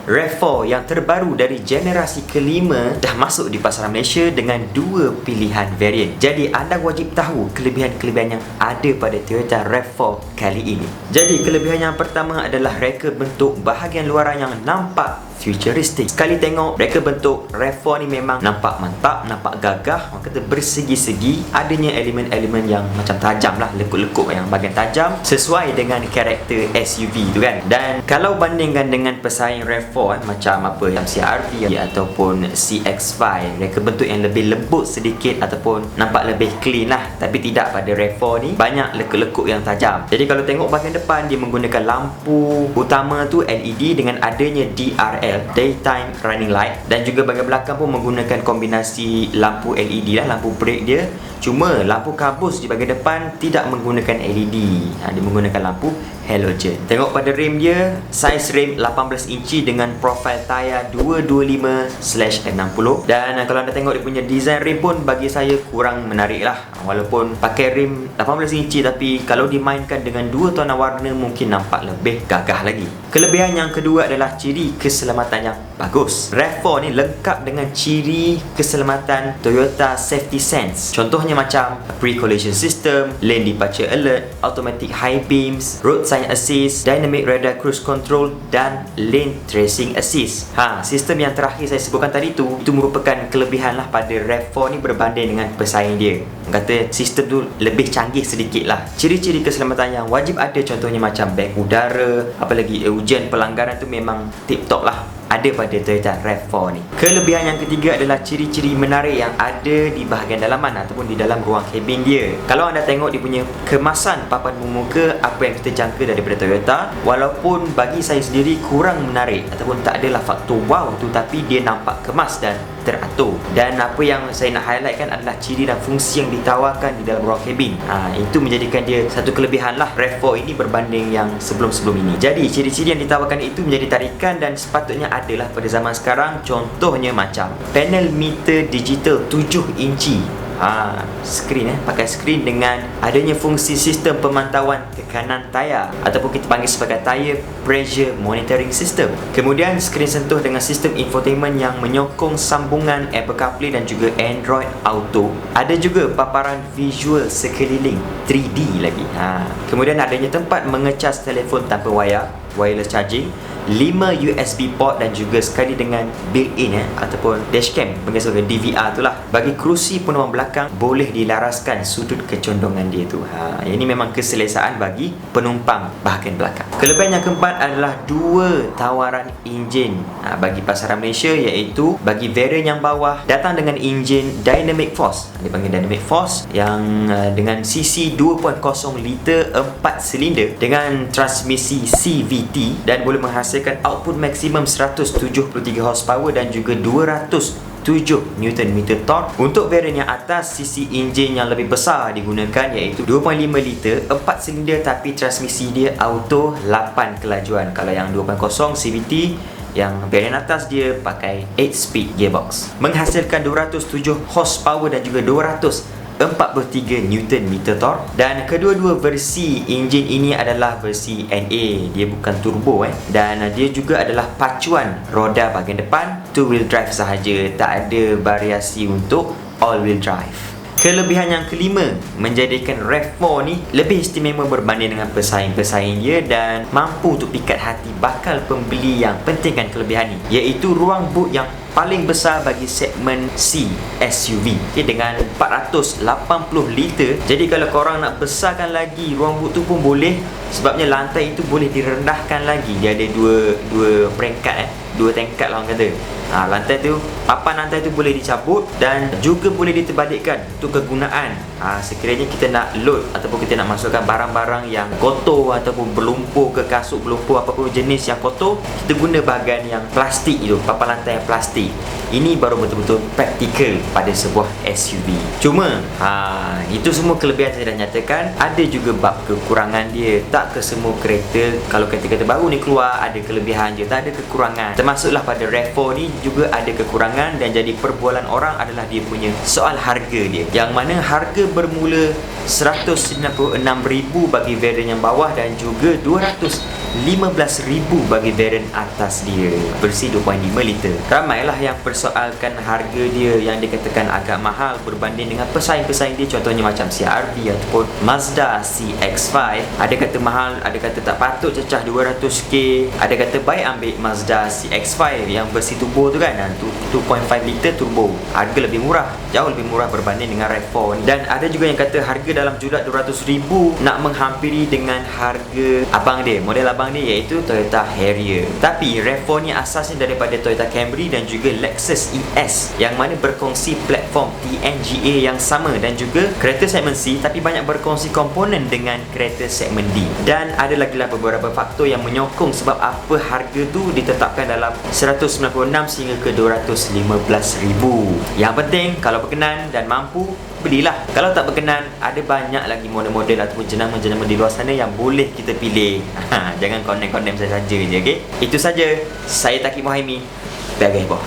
RAV4 yang terbaru dari generasi kelima dah masuk di pasaran Malaysia dengan dua pilihan varian. Jadi anda wajib tahu kelebihan-kelebihan yang ada pada Toyota RAV4 kali ini. Jadi kelebihan yang pertama adalah reka bentuk bahagian luaran yang nampak futuristik. Sekali tengok reka bentuk RAV4 ni memang nampak mantap, nampak gagah, orang kata bersegi-segi. Adanya elemen-elemen yang macam tajam lah, lekuk-lekuk yang bahagian tajam sesuai dengan karakter SUV tu kan. Dan kalau bandingkan dengan pesaing RAV4 macam apa yang CR-V ataupun CX-5, reka bentuk yang lebih lembut sedikit ataupun nampak lebih clean lah. Tapi tidak, pada RAV4 ni banyak lekuk-lekuk yang tajam. Jadi kalau tengok bahagian depan, dia menggunakan lampu utama tu LED dengan adanya DRL, Daytime Running Light, dan juga bahagian belakang pun menggunakan kombinasi lampu LED lah, lampu brake dia. Cuma lampu kabus di bahagian depan tidak menggunakan LED, dia menggunakan lampu halogen. Tengok pada rim dia, saiz rim 18 inci dengan profil tayar 225/60. Dan kalau anda tengok dia punya design rim pun bagi saya kurang menarik lah. Walaupun pakai rim 18 inci, tapi kalau dimainkan dengan dua tona warna mungkin nampak lebih gagah lagi. Kelebihan yang kedua adalah ciri keselamatan yang bagus. RAV4 ni lengkap dengan ciri keselamatan Toyota Safety Sense. Contohnya macam pre-collision system, lane departure alert, automatic high beams, roadside assist, dynamic radar cruise control, dan lane tracing assist. Sistem yang terakhir saya sebutkan tadi itu merupakan kelebihan lah pada RAV4 ni berbanding dengan pesaing dia. Kata sistem tu lebih canggih sedikit lah. Ciri-ciri keselamatan yang wajib ada contohnya macam bank udara, apalagi ujian pelanggaran tu memang tip-top lah, ada pada Toyota RAV4 ni. Kelebihan yang ketiga adalah ciri-ciri menarik yang ada di bahagian dalaman ataupun di dalam ruang kabin dia. Kalau anda tengok dia punya kemasan papan pemuka, apa yang kita jangka daripada Toyota, walaupun bagi saya sendiri kurang menarik ataupun tak adalah faktor wow tu, tapi dia nampak kemas dan teratur. Dan apa yang saya nak highlightkan adalah ciri dan fungsi yang ditawarkan di dalam ruang kabin. Itu menjadikan dia satu kelebihan lah RAV4 ini berbanding yang sebelum-sebelum ini. Jadi ciri-ciri yang ditawarkan itu menjadi tarikan dan sepatutnya adalah pada zaman sekarang. Contohnya macam panel meter digital 7 inci, skrin pakai skrin dengan adanya fungsi sistem pemantauan tekanan tayar ataupun kita panggil sebagai tire pressure monitoring system. Kemudian skrin sentuh dengan sistem infotainment yang menyokong sambungan Apple CarPlay dan juga Android Auto. Ada juga paparan visual sekeliling 3D lagi. Kemudian adanya tempat mengecas telefon tanpa wayar, wireless charging, 5 USB port dan juga sekali dengan built-in ataupun dashcam, panggil sebagai DVR tu lah. Bagi kerusi penumpang belakang boleh dilaraskan sudut kecondongan dia tu. Ini memang keselesaan bagi penumpang bahagian belakang. Kelebihan yang keempat adalah dua tawaran enjin bagi pasaran Malaysia, iaitu bagi varian yang bawah datang dengan enjin Dynamic Force. Dipanggil Dynamic Force yang dengan cc 2.0 liter 4 silinder dengan transmisi CVT dan boleh menghasilkan output maksimum 173 horsepower dan juga 207 Nm torque. Untuk varian yang atas, sisi enjin yang lebih besar digunakan, iaitu 2.5 liter 4 silinder, tapi transmisi dia auto 8 kelajuan. Kalau yang 2.0 CVT, yang varian atas dia pakai 8 speed gearbox, menghasilkan 207 horsepower dan juga 243 Nm torque. Dan kedua-dua versi enjin ini adalah versi NA, dia bukan turbo dan dia juga adalah pacuan roda bahagian depan 2-wheel drive sahaja, tak ada variasi untuk all-wheel drive. Kelebihan yang kelima menjadikan RAV4 ni lebih istimewa berbanding dengan pesaing-pesaing dia dan mampu untuk pikat hati bakal pembeli yang pentingkan kelebihan ni, iaitu ruang boot yang paling besar bagi segmen C SUV, dengan 480 liter. Jadi kalau korang nak besarkan lagi ruang boot tu pun boleh, sebabnya lantai itu boleh direndahkan lagi. Dia ada dua peringkat, dua tingkat lah orang kata. Lantai tu, papan lantai tu boleh dicabut dan juga boleh diterbalikkan untuk kegunaan sekiranya kita nak load ataupun kita nak masukkan barang-barang yang kotor ataupun berlumpur ke kasut berlumpur, apapun jenis yang kotor, kita guna bahagian yang plastik itu, papan lantai yang plastik. Ini baru betul-betul praktikal pada sebuah SUV. Cuma itu semua kelebihan saya dah nyatakan. Ada juga bab kekurangan dia. Tak ke semua kereta, kalau kereta-kereta baru ni keluar, ada kelebihan je, tak ada kekurangan. Termasuklah pada RAV4 ni juga ada kekurangan, dan jadi perbualan orang adalah dia punya soal harga dia, yang mana harga bermula 196,000 bagi varian yang bawah dan juga 200 15,000 bagi varian atas dia, versi 2.5 liter. Ramailah yang persoalkan harga dia yang dikatakan agak mahal berbanding dengan pesaing-pesaing dia, contohnya macam CR-V ataupun Mazda CX-5. Ada kata mahal, ada kata tak patut cecah 200k, ada kata baik ambil Mazda CX-5 yang versi turbo tu kan, 2.5 liter turbo, harga lebih murah, jauh lebih murah berbanding dengan RAV4 ni. Dan ada juga yang kata harga dalam julat 200,000 nak menghampiri dengan harga abang dia, model abang dia, iaitu Toyota Harrier. Tapi RAV4 ni asasnya daripada Toyota Camry dan juga Lexus ES, yang mana berkongsi platform TNGA yang sama dan juga kereta segmen C, tapi banyak berkongsi komponen dengan kereta segmen D. Dan ada lagi lah beberapa faktor yang menyokong sebab apa harga tu ditetapkan dalam 196 sehingga ke 215,000. Yang penting kalau berkenan dan mampu, belilah. Kalau tak berkenan, ada banyak lagi model-model ataupun jenama-jenama di luar sana yang boleh kita pilih. Jangan condemn saya saja je, okey? Itu saja. Saya Taqib Mohaimin. Bagai boh.